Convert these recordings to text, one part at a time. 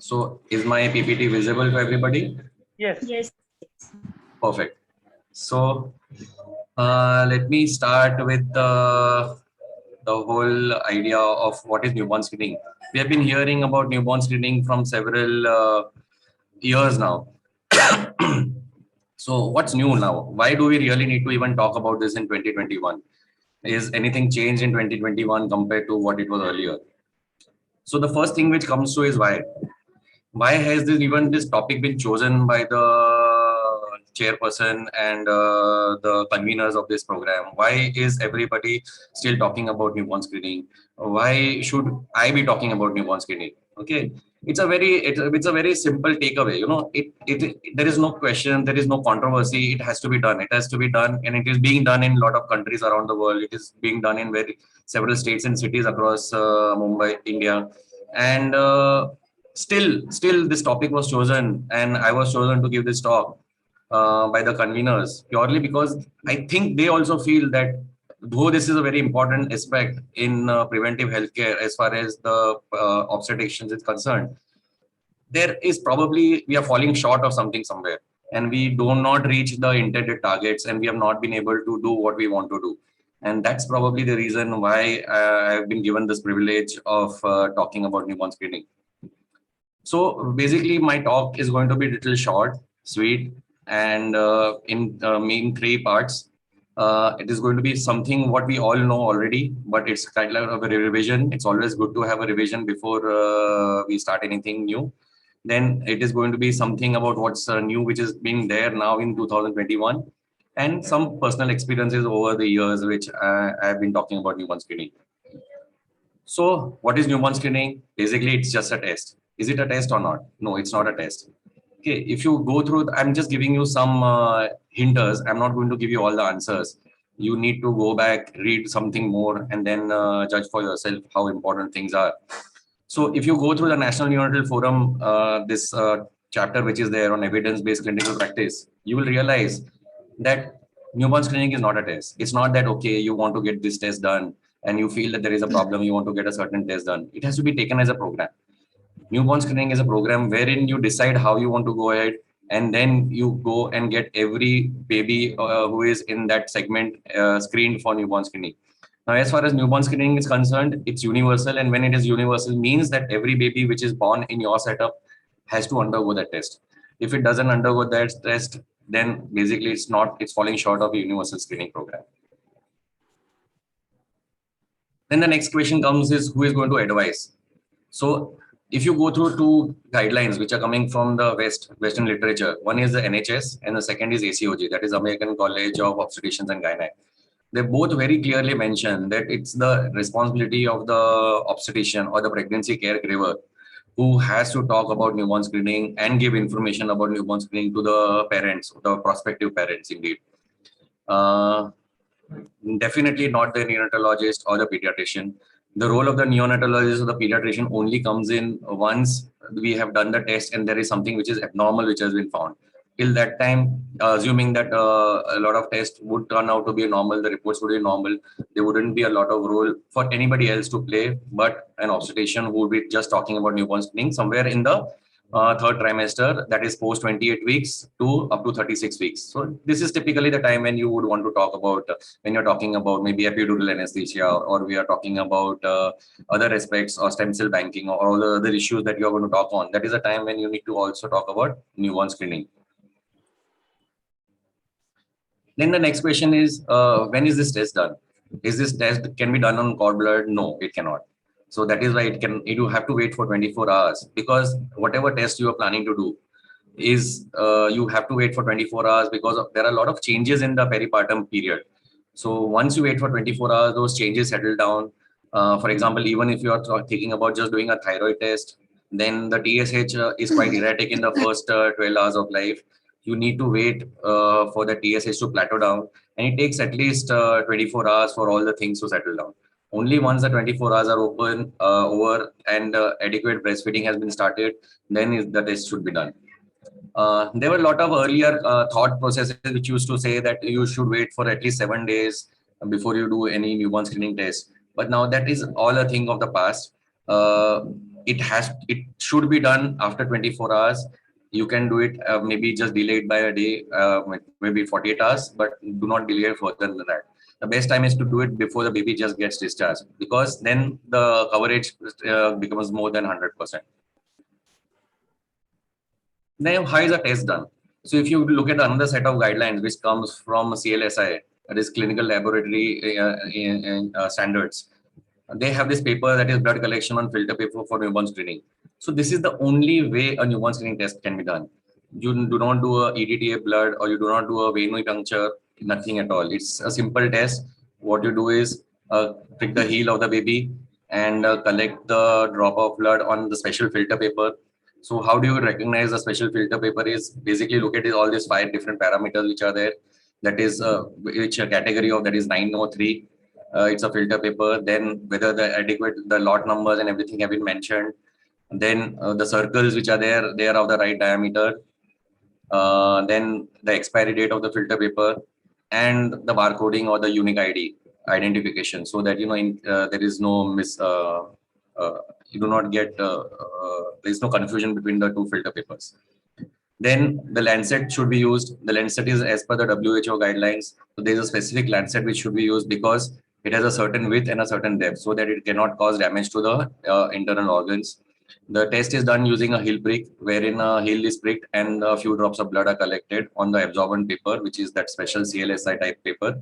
So is my PPT visible to everybody? Yes. Yes. Perfect. So let me start with the whole idea of what is newborn screening. We have been hearing about newborn screening from several years now. So what's new now? Why do we really need to even talk about this in 2021? Is anything changed in 2021 compared to what it was earlier? So the first thing which comes to is why. Why has this topic been chosen by the chairperson and the conveners of this program? Why is everybody still talking about newborn screening? Why should I be talking about newborn screening? Okay, it's a very simple takeaway. You know, there is no question, there is no controversy. It has to be done. It has to be done, and it is being done in a lot of countries around the world. It is being done in several states and cities across Mumbai, India, and still this topic was chosen, and I was chosen to give this talk by the conveners purely because I think they also feel that though this is a very important aspect in preventive healthcare as far as the obstetricians is concerned, there is probably we are falling short of something somewhere, and we do not reach the intended targets, and we have not been able to do what we want to do. And that's probably the reason why I've been given this privilege of talking about newborn screening. So basically, my talk is going to be a little short, sweet, and in main three parts. It is going to be something what we all know already, but it's kind of a revision. It's always good to have a revision before we start anything new. Then it is going to be something about what's new, which is being there now in 2021, and some personal experiences over the years, which I've been talking about newborn screening. So what is newborn screening? Basically, it's just a test. Is it a test or not? No, it's not a test. Okay, if you go through, I'm just giving you some hinters. I'm not going to give you all the answers. You need to go back, read something more, and then judge for yourself how important things are. So if you go through the National Neonatal Forum, this chapter which is there on evidence-based clinical practice, you will realize that newborn screening is not a test. It's not that, okay, you want to get this test done and you feel that there is a problem, you want to get a certain test done. It has to be taken as a program. Newborn screening is a program wherein you decide how you want to go ahead, and then you go and get every baby who is in that segment screened for newborn screening. Now, as far as newborn screening is concerned, it's universal, and when it is universal, means that every baby which is born in your setup has to undergo that test. If it doesn't undergo that test, then basically it's falling short of a universal screening program. Then the next question comes is who is going to advise? So if you go through two guidelines which are coming from the Western literature, one is the NHS and the second is ACOG, that is American College of Obstetricians and Gynec. They both very clearly mention that it's the responsibility of the obstetrician or the pregnancy caregiver who has to talk about newborn screening and give information about newborn screening to the parents, the prospective parents indeed. Definitely not the neonatologist or the pediatrician. The role of the neonatologist or the pediatrician only comes in once we have done the test and there is something which is abnormal which has been found. Till that time, assuming that a lot of tests would turn out to be normal, the reports would be normal, there wouldn't be a lot of role for anybody else to play, but an obstetrician who would be just talking about newborn screening somewhere in the third trimester, that is post 28 weeks to up to 36 weeks. So this is typically the time when you would want to talk about when you're talking about maybe epidural anesthesia, or we are talking about other aspects or stem cell banking or all the other issues that you're going to talk on. That is a time when you need to also talk about newborn screening. Then the next question is, when is this test done? Is this test can be done on cord blood? No, it cannot. So that is why you have to wait for 24 hours, because whatever test you are planning to do is you have to wait for 24 hours because there are a lot of changes in the peripartum period. So once you wait for 24 hours, those changes settle down. For example, even if you are thinking about just doing a thyroid test, then the TSH is quite erratic in the first 12 hours of life. You need to wait for the TSH to plateau down, and it takes at least 24 hours for all the things to settle down. Only once the 24 hours are over and adequate breastfeeding has been started, then the test should be done. There were a lot of earlier thought processes which used to say that you should wait for at least 7 days before you do any newborn screening test. But now that is all a thing of the past. it should be done after 24 hours. You can do it maybe just delayed by a day, maybe 48 hours, but do not delay it further than that. The best time is to do it before the baby just gets discharged, because then the coverage becomes more than 100%. Now, how is a test done? So if you look at another set of guidelines which comes from CLSI, that is Clinical Laboratory Standards, they have this paper that is blood collection on filter paper for newborn screening. So this is the only way a newborn screening test can be done. You do not do a EDTA blood, or you do not do a venipuncture, nothing at all. It's a simple test. What you do is prick the heel of the baby and collect the drop of blood on the special filter paper. So how do you recognize the special filter paper is basically look at all these 5 different parameters which are there. That is which category of that is 903. It's a filter paper. Then whether the lot numbers and everything have been mentioned. Then the circles which are there, they are of the right diameter. Then the expiry date of the filter paper, and the barcoding or the unique ID identification, so that there is no you do not get there is no confusion between the two filter papers. Then the lancet should be used. The lancet is as per the WHO guidelines. So there is a specific lancet which should be used because it has a certain width and a certain depth, so that it cannot cause damage to the internal organs. The test is done using a heel prick, wherein a heel is pricked and a few drops of blood are collected on the absorbent paper, which is that special CLSI type paper.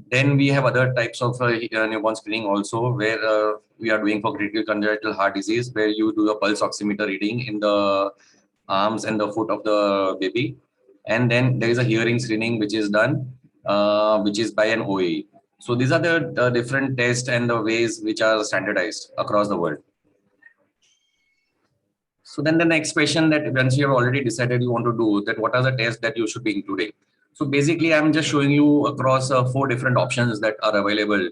Then we have other types of newborn screening also, where we are doing for critical congenital heart disease, where you do a pulse oximeter reading in the arms and the foot of the baby. And then there is a hearing screening, which is done, which is by an OAE. So these are the different tests and the ways which are standardized across the world. So then the next question, that once you have already decided you want to do that, what are the tests that you should be including? So basically, I'm just showing you across 4 different options that are available.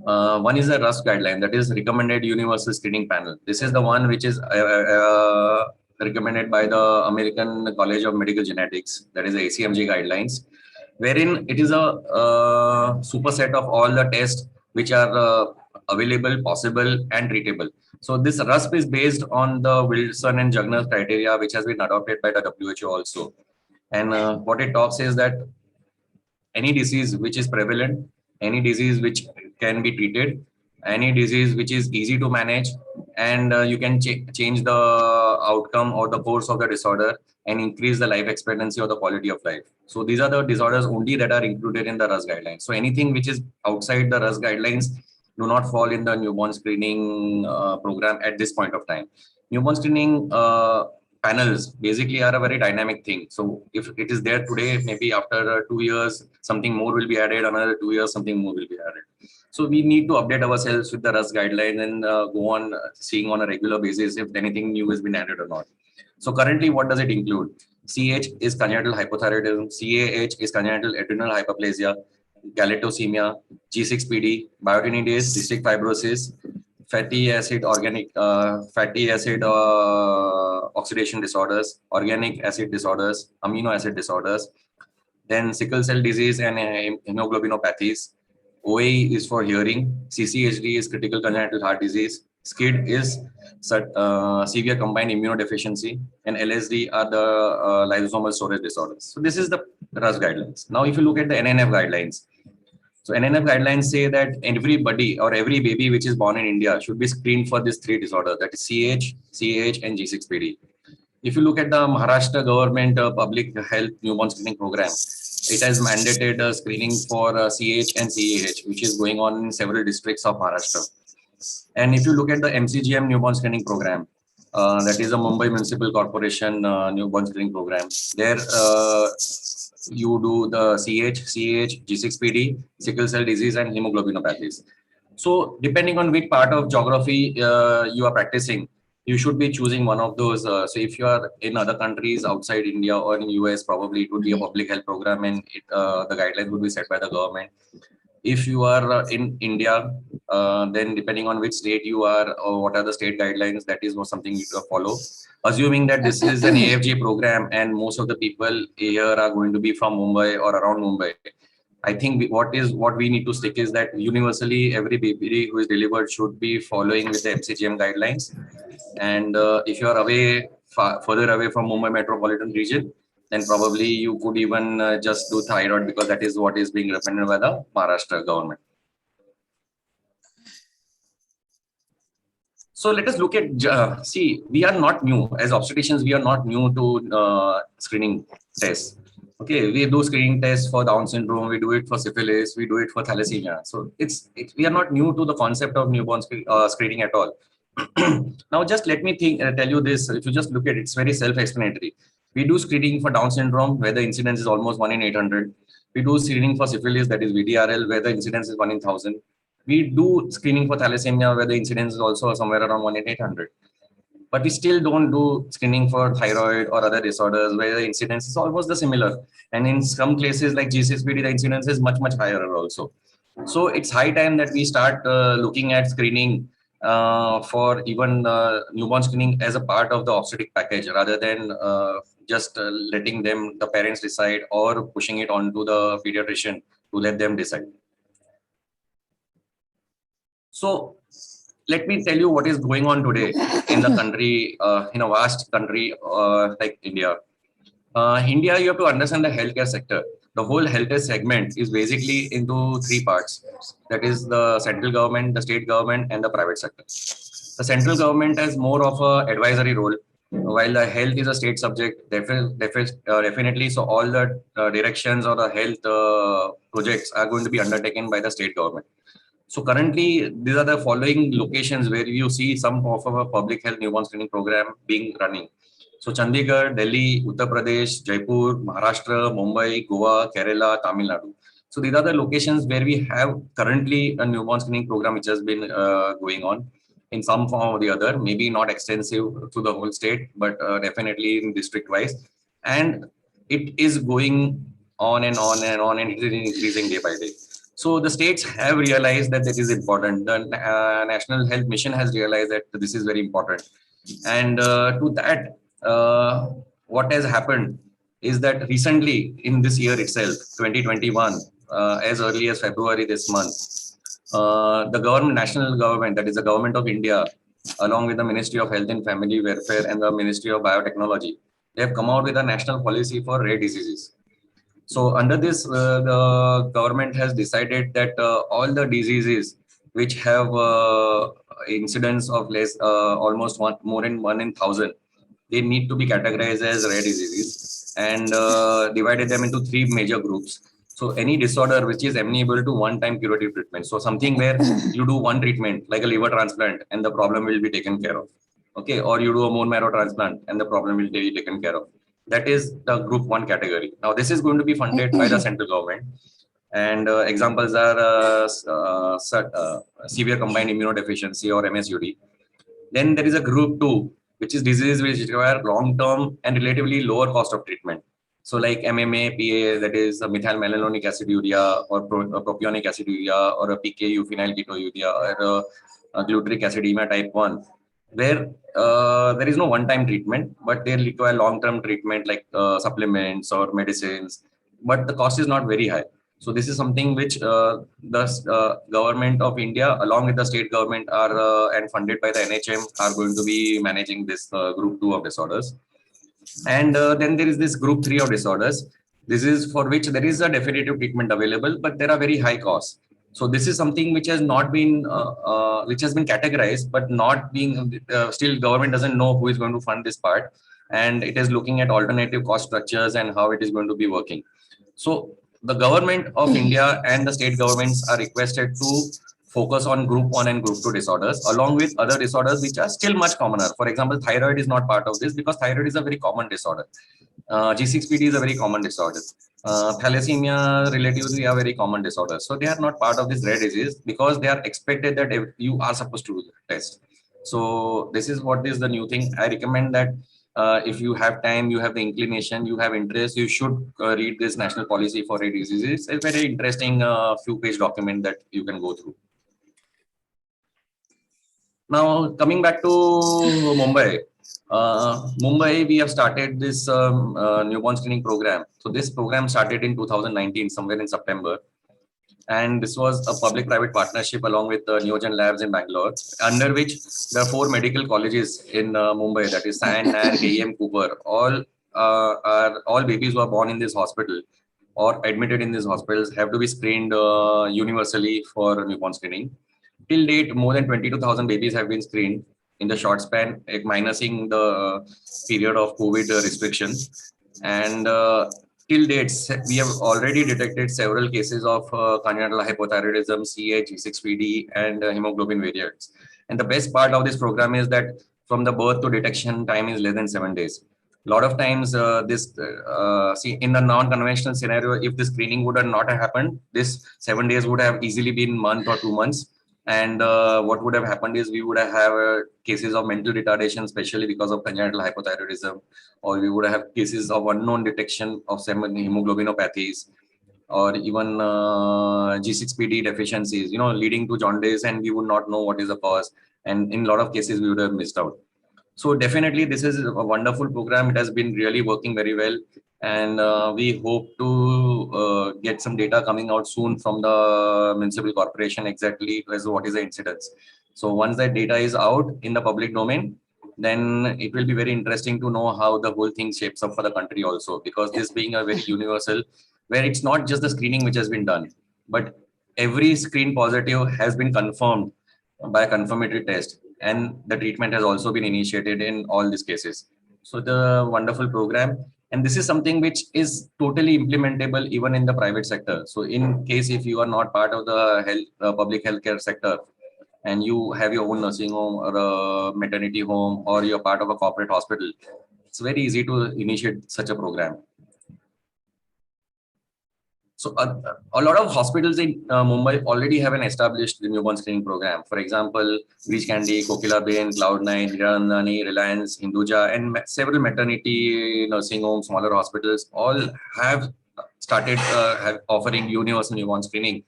One is the RUSP guideline, that is Recommended Universal Screening Panel. This is the one which is recommended by the American College of Medical Genetics, that is the ACMG guidelines, wherein it is a superset of all the tests which are available, possible, and treatable. So this RUSP is based on the Wilson and Jugner criteria, which has been adopted by the WHO also. And what it talks is that any disease which is prevalent, any disease which can be treated, any disease which is easy to manage, and you can change the outcome or the course of the disorder and increase the life expectancy or the quality of life. So these are the disorders only that are included in the RUS guidelines. So anything which is outside the RUS guidelines do not fall in the newborn screening program at this point of time. Newborn screening panels basically are a very dynamic thing. So if it is there today, maybe after 2 years, something more will be added, another 2 years, something more will be added. So we need to update ourselves with the RUS guideline and go on seeing on a regular basis if anything new has been added or not. So currently, what does it include? CH is congenital hypothyroidism, CAH is congenital adrenal hyperplasia, galactosemia, G6PD, biotinidase, cystic fibrosis, fatty acid oxidation disorders, organic acid disorders, amino acid disorders, then sickle cell disease and hemoglobinopathies. OAE is for hearing, CCHD is critical congenital heart disease, SCID is severe combined immunodeficiency, and LSD are the lysosomal storage disorders. So this is the RUS guidelines. Now, if you look at the NNF guidelines, so NNF guidelines say that everybody or every baby which is born in India should be screened for these 3 disorders, that is CH, CAH, and G6PD. If you look at the Maharashtra government public health newborn screening program, it has mandated screening for CH and CAH, which is going on in several districts of Maharashtra. And if you look at the MCGM newborn screening program, that is the Mumbai Municipal Corporation newborn screening program, there you do the CH, CAH, G6PD, sickle cell disease, and hemoglobinopathies. So depending on which part of geography you are practicing, you should be choosing one of those. So if you are in other countries outside India or in US, probably it would be a public health program, and the guidelines would be set by the government. If you are in India, then depending on which state you are or what are the state guidelines, that is something you have to follow. Assuming that this is an AFG program and most of the people here are going to be from Mumbai or around Mumbai, I think what we need to stick is that universally every baby who is delivered should be following with the MCGM guidelines. And if you are further away from Mumbai metropolitan region, then probably you could even just do thyroid, because that is what is being recommended by the Maharashtra government. So let us look at, see, we are not new as obstetricians. We are not new to screening tests. Okay, we do screening tests for Down syndrome. We do it for syphilis. We do it for thalassemia. So we are not new to the concept of newborn screening at all. Now, just let me tell you this. If you just look at it, it's very self-explanatory. We do screening for Down syndrome, where the incidence is almost 1 in 800. We do screening for syphilis, that is VDRL, where the incidence is 1 in 1,000. We do screening for thalassemia, where the incidence is also somewhere around 1 in 800. But we still don't do screening for thyroid or other disorders, where the incidence is almost the similar. And in some cases like G6PD, the incidence is much, much higher also. So it's high time that we start looking at screening for even newborn screening as a part of the obstetric package, rather than just letting the parents decide, or pushing it onto the pediatrician to let them decide. So let me tell you what is going on today in the country, in a vast country like India. India, you have to understand the healthcare sector. The whole healthcare segment is basically into three parts. That is the central government, the state government, and the private sector. The central government has more of an advisory role, while the health is a state subject, definitely. So all the directions or the health projects are going to be undertaken by the state government. So currently, these are the following locations where you see some of a public health newborn screening program being running. So Chandigarh, Delhi, Uttar Pradesh, Jaipur, Maharashtra, Mumbai, Goa, Kerala, Tamil Nadu. So these are the locations where we have currently a newborn screening program which has been going on in some form or the other, maybe not extensive to the whole state, but definitely in district wise. And it is going on and on and on, and it is increasing day by day. So the states have realized that this is important. The National Health Mission has realized that this is very important. And to that, what has happened is that recently in this year itself, 2021, as early as February this month, the national government, that is the government of India, along with the Ministry of Health and Family Welfare and the Ministry of Biotechnology, they have come out with a national policy for rare diseases. So under this, the government has decided that all the diseases which have incidence of less, almost more than 1 in 1,000, they need to be categorized as rare diseases, and divided them into three major groups. So any disorder which is amenable to one-time curative treatment. So something where you do one treatment, like a liver transplant, and the problem will be taken care of. Okay, or you do a bone marrow transplant, and the problem will be taken care of. That is the group 1 category. Now, this is going to be funded by the central government. And examples are severe combined immunodeficiency, or MSUD. Then there is a group 2, which is diseases which require long-term and relatively lower cost of treatment. So like MMA, PA, that is methylmaloninic aciduria, or propionic aciduria, or a PKU, phenylketonuria, or a glutaric acidemia type 1, where there is no one-time treatment, but they require long-term treatment like supplements or medicines, but the cost is not very high. So this is something which the government of India, along with the state government, are and funded by the NHM, are going to be managing this group 2 of disorders. And then there is this group 3 of disorders. This is for which there is a definitive treatment available, but there are very high costs. So this is something which has not been, which has been categorized, but not being, still government doesn't know who is going to fund this part. And it is looking at alternative cost structures and how it is going to be working. So the government of India and the state governments are requested to focus on group 1 and group 2 disorders, along with other disorders which are still much commoner. For example, thyroid is not part of this because thyroid is a very common disorder. G6PD is a very common disorder. Thalassemia relatively are very common disorders. So they are not part of this rare disease because they are expected that you are supposed to do the test. So this is what is the new thing. I recommend that if you have time, you have the inclination, you have interest, you should read this national policy for rare diseases. It's a very interesting few-page document that you can go through. Now, coming back to Mumbai. Mumbai, we have started this newborn screening program. So this program started in 2019, somewhere in September. And this was a public-private partnership along with Neogen Labs in Bangalore, under which there are 4 medical colleges in Mumbai, that is SAN, NAR, KEM, Cooper. All babies who are born in this hospital or admitted in these hospitals have to be screened universally for newborn screening. Till date, more than 22,000 babies have been screened in the short span, minusing the period of COVID restrictions. And till date, we have already detected several cases of congenital hypothyroidism, CA, G6PD, and hemoglobin variants. And the best part of this program is that from the birth to detection time is less than 7 days. A lot of times, see, in the non-conventional scenario, if the screening would have not happened, this 7 days would have easily been month or 2 months. And what would have happened is we would have cases of mental retardation, especially because of congenital hypothyroidism, or we would have cases of unknown detection of some hemoglobinopathies, or even G6PD deficiencies, leading to jaundice, and we would not know what is the cause. And in a lot of cases, we would have missed out. So definitely, this is a wonderful program. It has been really working very well, and we hope to get some data coming out soon from the municipal corporation exactly as what is the incidence. So once that data is out in the public domain, then it will be very interesting to know how the whole thing shapes up for the country also, because this being a very universal, where it's not just the screening which has been done, but every screen positive has been confirmed by a confirmatory test, and the treatment has also been initiated in all these cases. So the wonderful program, and this is something which is totally implementable even in the private sector. So in case if you are not part of the public healthcare sector, and you have your own nursing home or a maternity home, or you're part of a corporate hospital, it's very easy to initiate such a program. So a lot of hospitals in Mumbai already have an established newborn screening program. For example, Beach Candy, Kokila Bain, Cloud9, Hiranandani, Reliance, Hinduja, and several maternity nursing homes, smaller hospitals, all have started offering universal newborn screening.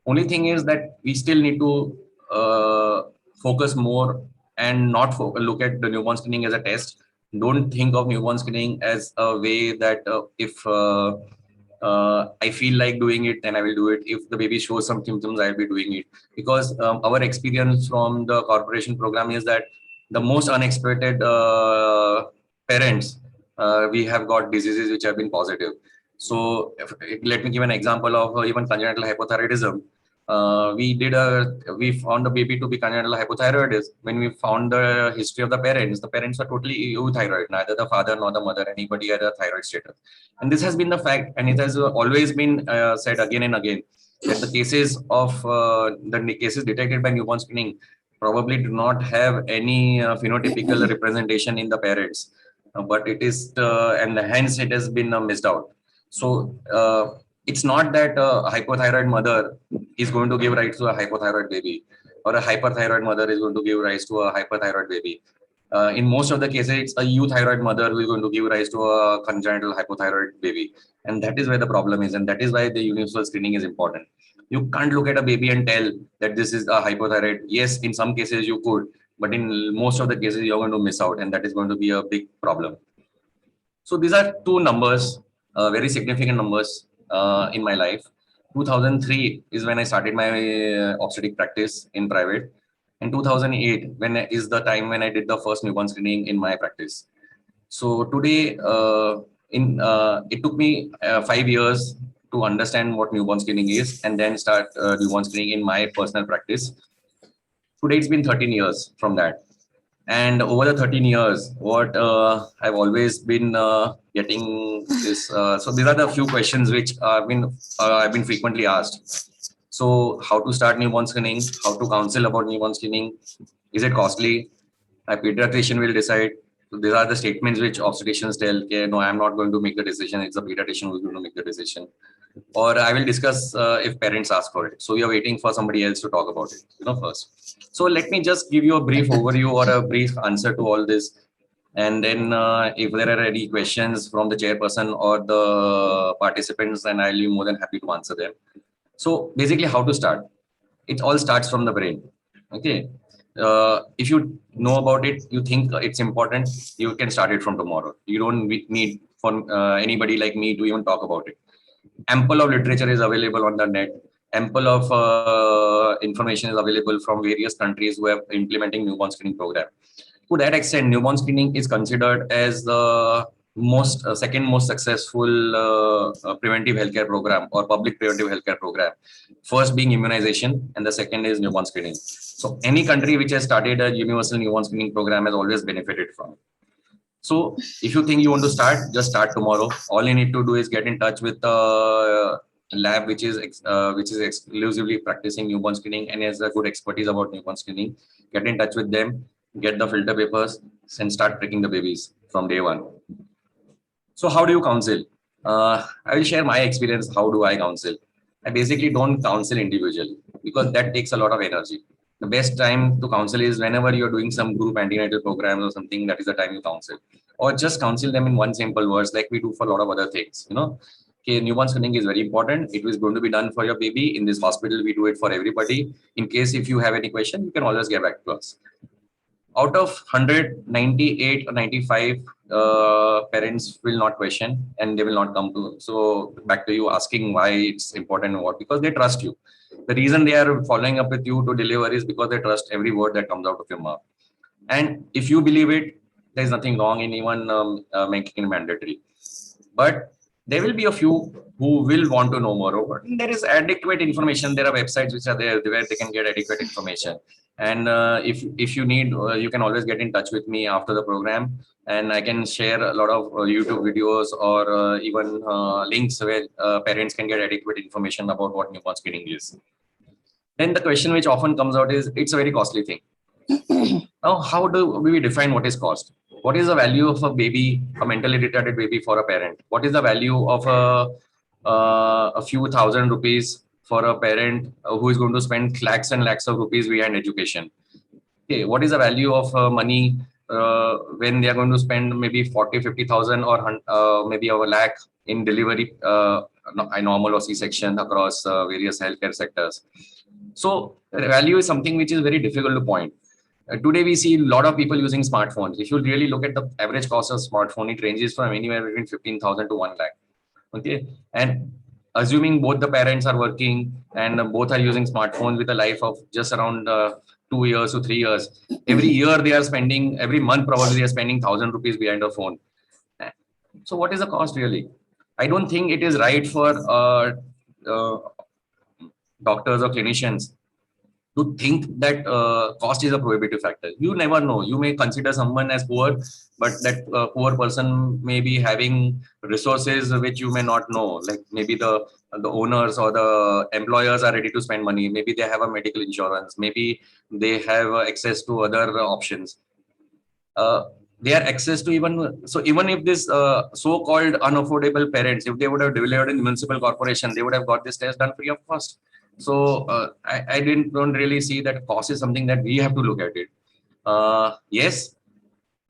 Only thing is that we still need to focus more and not look at the newborn screening as a test. Don't think of newborn screening as a way that if I feel like doing it, then I will do it. If the baby shows some symptoms, I'll be doing it. Because our experience from the corporation program is that the most unexpected parents, we have got diseases which have been positive. So let me give an example of even congenital hypothyroidism. We found the baby to be congenital hypothyroidism. When we found the history of the parents were totally euthyroid. Neither the father nor the mother, anybody had a thyroid status. And this has been the fact, and it has always been said again and again, that the cases of the cases detected by newborn screening probably do not have any phenotypical representation in the parents, but it is, and hence it has been missed out. So it's not that a hypothyroid mother is going to give rise to a hypothyroid baby, or a hyperthyroid mother is going to give rise to a hyperthyroid baby. In most of the cases, it's a euthyroid mother who is going to give rise to a congenital hypothyroid baby. And that is where the problem is. And that is why the universal screening is important. You can't look at a baby and tell that this is a hypothyroid. Yes, in some cases you could, but in most of the cases, you're going to miss out. And that is going to be a big problem. So these are two numbers, very significant numbers in my life. 2003 is when I started my obstetric practice in private. And 2008 is the time when I did the first newborn screening in my practice. So today, it took me 5 years to understand what newborn screening is, and then start newborn screening in my personal practice. Today, it's been 13 years from that. And over the 13 years, what I've always been getting is, so these are the few questions which I've been frequently asked. So how to start newborn screening, how to counsel about newborn screening, is it costly? A pediatrician will decide. So these are the statements which obstetricians tell, okay, no, I'm not going to make the decision. It's the pediatrician who's going to make the decision. Or I will discuss if parents ask for it. So you're waiting for somebody else to talk about it, first. So let me just give you a brief overview or a brief answer to all this. And then if there are any questions from the chairperson or the participants, then I'll be more than happy to answer them. So basically, how to start? It all starts from the brain. Okay. If you know about it, you think it's important, you can start it from tomorrow. You don't need for anybody like me to even talk about it. Ample of literature is available on the net. ample of information is available from various countries who have implementing newborn screening program. To that extent, newborn screening is considered as the second most successful preventive healthcare program or public preventive healthcare program. First being immunization, and the second is newborn screening. So any country which has started a universal newborn screening program has always benefited from. So if you think you want to start, just start tomorrow. All you need to do is get in touch with the lab which is exclusively practicing newborn screening and has a good expertise about newborn screening. Get in touch with them, get the filter papers, and start pricking the babies from day one. So how do you counsel? I will share my experience. How do I counsel? I basically don't counsel individually because that takes a lot of energy. The best time to counsel is whenever you're doing some group antenatal programs or something. That is the time you counsel, or just counsel them in one simple words, like we do for a lot of other things. Okay, newborn screening is very important. It is going to be done for your baby in this hospital. We do it for everybody. In case if you have any question, you can always get back to us. Out of 198 or 95 parents will not question and they will not come to. So back to you asking why it's important and what, because they trust you. The reason they are following up with you to deliver is because they trust every word that comes out of your mouth. And if you believe it, there's nothing wrong in even making it mandatory. But there will be a few who will want to know more. But there is adequate information. There are websites which are there where they can get adequate information. And if you need, you can always get in touch with me after the program, and I can share a lot of YouTube videos or even links where parents can get adequate information about what newborn screening is. Then the question which often comes out is, it's a very costly thing. Now, how do we define what is cost? What is the value of a baby, a mentally retarded baby for a parent? What is the value of a few thousand rupees for a parent who is going to spend lakhs and lakhs of rupees behind education? Okay, what is the value of money when they are going to spend maybe 40, 50,000 or maybe a lakh in delivery, normal or C-section across various healthcare sectors? So value is something which is very difficult to point. Today, we see a lot of people using smartphones. If you really look at the average cost of smartphone, it ranges from anywhere between 15,000 to 1 lakh. Okay. And assuming both the parents are working and both are using smartphones with a life of just around 2 years to 3 years, every year they are spending, every month probably they are spending 1,000 rupees behind a phone. So what is the cost really? I don't think it is right for doctors or clinicians to think that cost is a prohibitive factor. You never know. You may consider someone as poor, but that poor person may be having resources which you may not know. Like maybe the owners or the employers are ready to spend money. Maybe they have a medical insurance. Maybe they have access to other options. They are access to even if this so-called unaffordable parents, if they would have delivered in the municipal corporation, they would have got this test done free of cost. So I don't really see that cost is something that we have to look at it. Yes,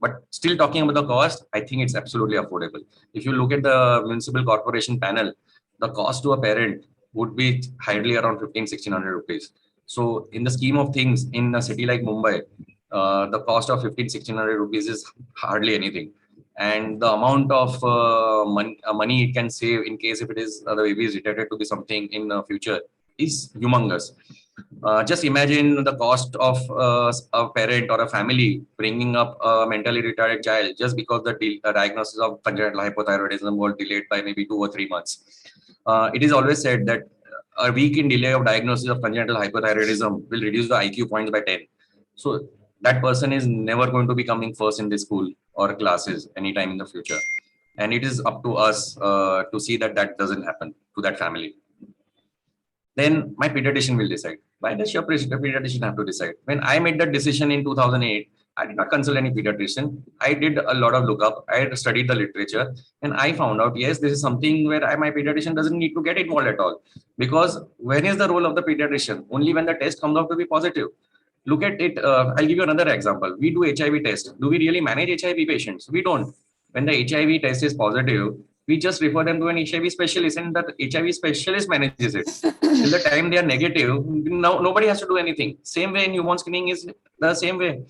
but still talking about the cost, I think it's absolutely affordable. If you look at the municipal corporation panel, the cost to a parent would be hardly around 1,500-1,600 rupees. So in the scheme of things, in a city like Mumbai, the cost of 1,500-1,600 rupees is hardly anything. And the amount of money it can save in case if it is the baby is detected to be something in the future is humongous. Just imagine the cost of a parent or a family bringing up a mentally retarded child just because the diagnosis of congenital hypothyroidism was delayed by maybe 2 or 3 months. It is always said that a week in delay of diagnosis of congenital hypothyroidism will reduce the IQ points by 10. So that person is never going to be coming first in the school or classes anytime in the future. And it is up to us to see that that doesn't happen to that family. Then my pediatrician will decide. Why does your pediatrician have to decide? When I made that decision in 2008, I did not consult any pediatrician. I did a lot of lookup. I studied the literature and I found out, yes, this is something where my pediatrician doesn't need to get involved at all. Because when is the role of the pediatrician? Only when the test comes out to be positive. Look at it. I'll give you another example. We do HIV test. Do we really manage HIV patients? We don't. When the HIV test is positive, we just refer them to an HIV specialist and the HIV specialist manages it. Till the time they are negative, nobody has to do anything. Same way newborn screening is the same way.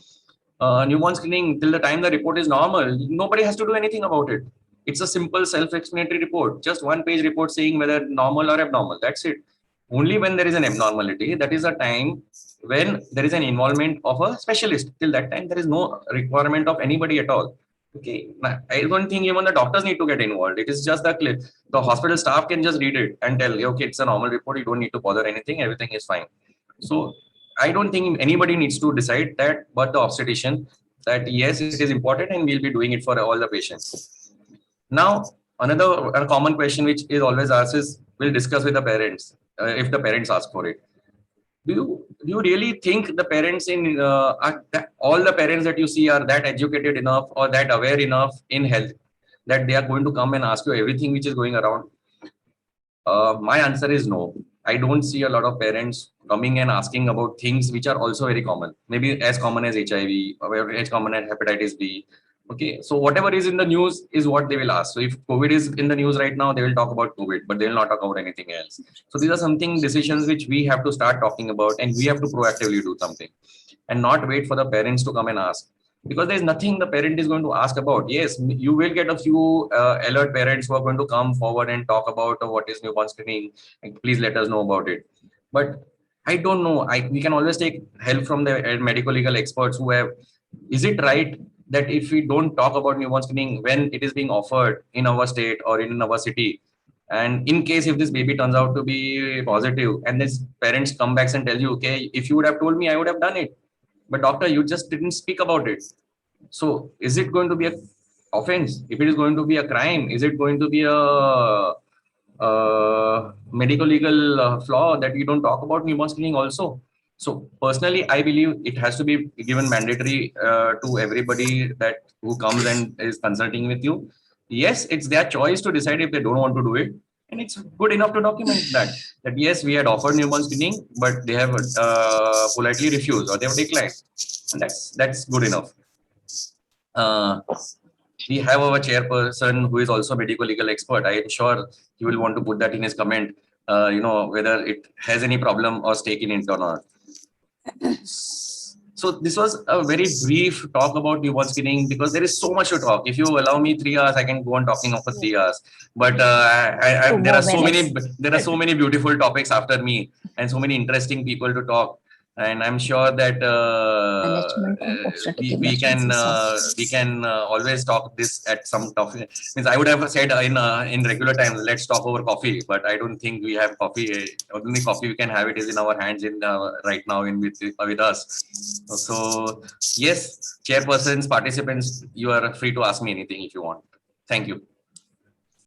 Newborn screening, till the time the report is normal, nobody has to do anything about it. It's a simple self-explanatory report, just one page report saying whether normal or abnormal. That's it. Only when there is an abnormality, that is a time when there is an involvement of a specialist. Till that time, there is no requirement of anybody at all. Okay, I don't think even the doctors need to get involved. It is just the hospital staff can just read it and tell you, okay, it's a normal report. You don't need to bother anything. Everything is fine. So I don't think anybody needs to decide that, but the obstetrician, that yes, it is important and we'll be doing it for all the patients. Now, another a common question which is always asked is, we'll discuss with the parents if the parents ask for it. Do you really think the parents all the parents that you see are that educated enough or that aware enough in health that they are going to come and ask you everything which is going around? My answer is no. I don't see a lot of parents coming and asking about things which are also very common, maybe as common as HIV or as common as hepatitis B. Okay, so whatever is in the news is what they will ask. So if COVID is in the news right now, they will talk about COVID, but they will not talk about anything else. So these are something decisions which we have to start talking about, and we have to proactively do something and not wait for the parents to come and ask, because there's nothing the parent is going to ask about. Yes, you will get a few alert parents who are going to come forward and talk about what is newborn screening, and please let us know about it. But I don't know. We can always take help from the medical legal experts who have. Is it right that if we don't talk about newborn screening when it is being offered in our state or in our city, and in case if this baby turns out to be positive, and this parents come back and tell you, okay, if you would have told me, I would have done it, but doctor, you just didn't speak about it. So is it going to be a offense? If it is going to be a crime, is it going to be a medical legal flaw that you don't talk about newborn screening also? So personally, I believe it has to be given mandatory to everybody that who comes and is consulting with you. Yes, it's their choice to decide if they don't want to do it, and it's good enough to document that. That yes, we had offered newborn screening, but they have politely refused or they have declined, and that's good enough. Uh, we have our chairperson who is also a medical legal expert. I am sure he will want to put that in his comment, whether it has any problem or stake in it or not. So this was a very brief talk about newborn screening, because there is so much to talk. If you allow me 3 hours, I can go on talking for 3 hours. But there are so many beautiful topics after me, and so many interesting people to talk. And I'm sure that we can always talk this at some topic. Means I would have said in regular time, let's talk over coffee, but I don't think we have coffee. Only coffee we can have it is in our hands in right now in with us. So yes, chairpersons, participants, you are free to ask me anything if you want. Thank you.